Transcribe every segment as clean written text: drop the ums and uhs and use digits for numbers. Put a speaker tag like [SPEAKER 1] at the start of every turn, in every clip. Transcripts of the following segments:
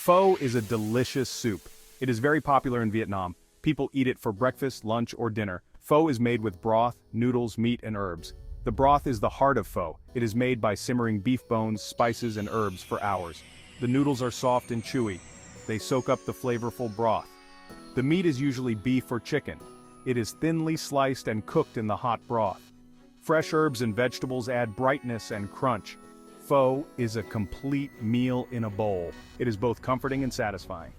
[SPEAKER 1] Pho is a delicious soup. It is very popular in Vietnam. People eat it for breakfast, lunch, or dinner. Pho is made with broth, noodles, meat, and herbs. The broth is the heart of pho. It is made by simmering beef bones, spices, and herbs for hours. The noodles are soft and chewy. They soak up the flavorful broth. The meat is usually beef or chicken. It is thinly sliced and cooked in the hot broth. Fresh herbs and vegetables add brightness and crunch. Pho is a complete meal in a bowl. It is both comforting and satisfying.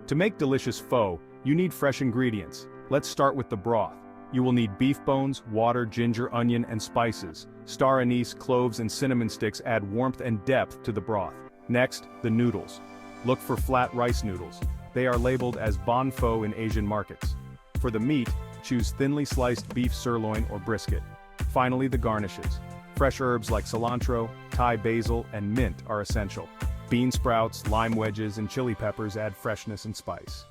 [SPEAKER 1] To make delicious pho, you need fresh ingredients. Let's start with the broth. You will need beef bones, water, ginger, onion, and spices. Star anise, cloves, and cinnamon sticks add warmth and depth to the broth. Next, the noodles. Look for flat rice noodles. They are labeled as bon pho in Asian markets. For the meat, choose thinly sliced beef sirloin or brisket. Finally, the garnishes. Fresh herbs like cilantro, Thai basil, and mint are essential. Bean sprouts, lime wedges, and chili peppers add freshness and spice.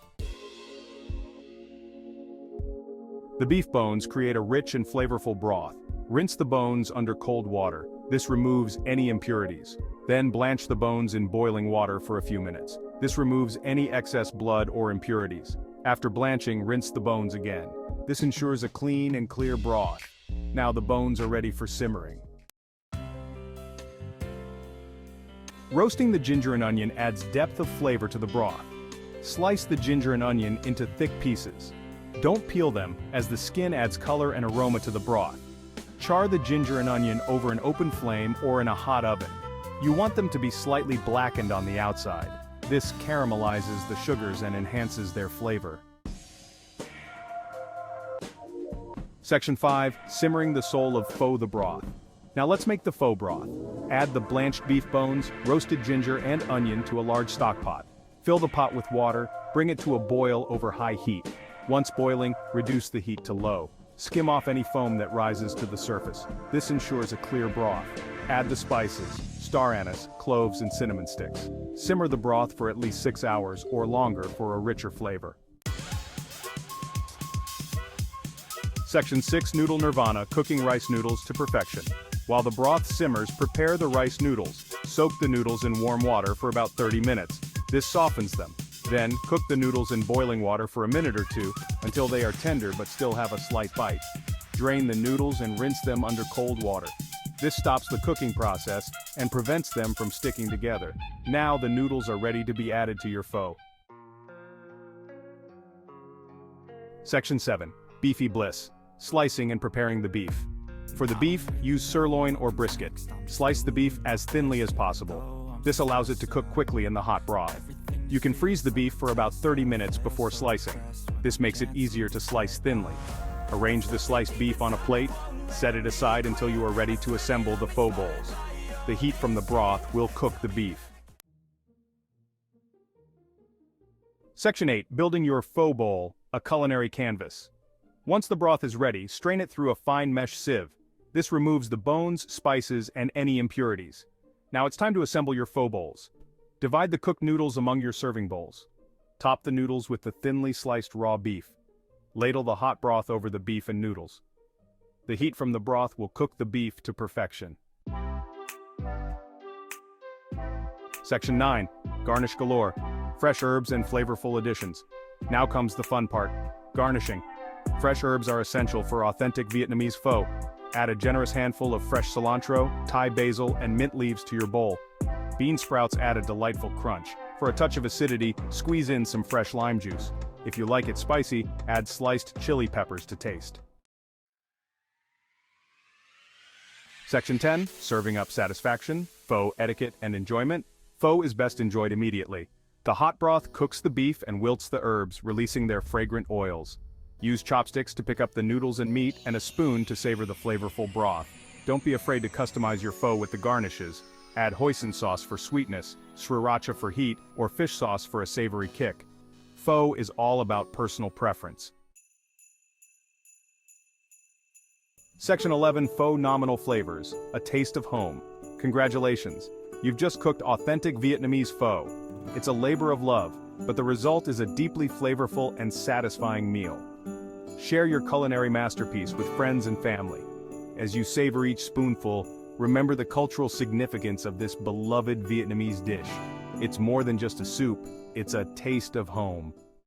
[SPEAKER 1] The beef bones create a rich and flavorful broth. Rinse the bones under cold water. This removes any impurities. Then blanch the bones in boiling water for a few minutes. This removes any excess blood or impurities. After blanching, rinse the bones again. This ensures a clean and clear broth. Now the bones are ready for simmering. Roasting the ginger and onion adds depth of flavor to the broth. Slice the ginger and onion into thick pieces. Don't peel them, as the skin adds color and aroma to the broth. Char the ginger and onion over an open flame or in a hot oven. You want them to be slightly blackened on the outside. This caramelizes the sugars and enhances their flavor. Section 5. Simmering the soul of pho, the broth. Now let's make the pho broth. Add the blanched beef bones, roasted ginger, and onion to a large stock pot. Fill the pot with water, bring it to a boil over high heat. Once boiling, reduce the heat to low. Skim off any foam that rises to the surface. This ensures a clear broth. Add the spices, star anise, cloves, and cinnamon sticks. Simmer the broth for at least 6 hours or longer for a richer flavor. Section 6. Noodle Nirvana, cooking rice noodles to perfection. While the broth simmers, prepare the rice noodles. Soak the noodles in warm water for about 30 minutes. This softens them. Then, cook the noodles in boiling water for a minute or two, until they are tender but still have a slight bite. Drain the noodles and rinse them under cold water. This stops the cooking process and prevents them from sticking together. Now the noodles are ready to be added to your pho. Section 7. Beefy Bliss. Slicing and preparing the beef. For the beef, use sirloin or brisket. Slice the beef as thinly as possible. This allows it to cook quickly in the hot broth. You can freeze the beef for about 30 minutes before slicing. This makes it easier to slice thinly. Arrange the sliced beef on a plate. Set it aside until you are ready to assemble the pho bowls. The heat from the broth will cook the beef. Section 8. Building your pho bowl, a culinary canvas. Once the broth is ready, strain it through a fine mesh sieve. This removes the bones, spices, and any impurities. Now it's time to assemble your pho bowls. Divide the cooked noodles among your serving bowls. Top the noodles with the thinly sliced raw beef. Ladle the hot broth over the beef and noodles. The heat from the broth will cook the beef to perfection. Section 9. Garnish galore. Fresh herbs and flavorful additions. Now comes the fun part. Garnishing. Fresh herbs are essential for authentic Vietnamese pho. Add a generous handful of fresh cilantro, Thai basil, and mint leaves to your bowl. Bean sprouts add a delightful crunch. For a touch of acidity, squeeze in some fresh lime juice. If you like it spicy, add sliced chili peppers to taste. Section 10. Serving up satisfaction, pho etiquette and enjoyment. Pho is best enjoyed immediately. The hot broth cooks the beef and wilts the herbs, releasing their fragrant oils. Use chopsticks to pick up the noodles and meat and a spoon to savor the flavorful broth. Don't be afraid to customize your pho with the garnishes. Add hoisin sauce for sweetness, sriracha for heat, or fish sauce for a savory kick. Pho is all about personal preference. Section 11. Pho nominal flavors, a taste of home. Congratulations, you've just cooked authentic Vietnamese pho. It's a labor of love, but the result is a deeply flavorful and satisfying meal. Share your culinary masterpiece with friends and family. As you savor each spoonful, Remember the cultural significance of this beloved Vietnamese dish. It's more than just a soup, it's a taste of home.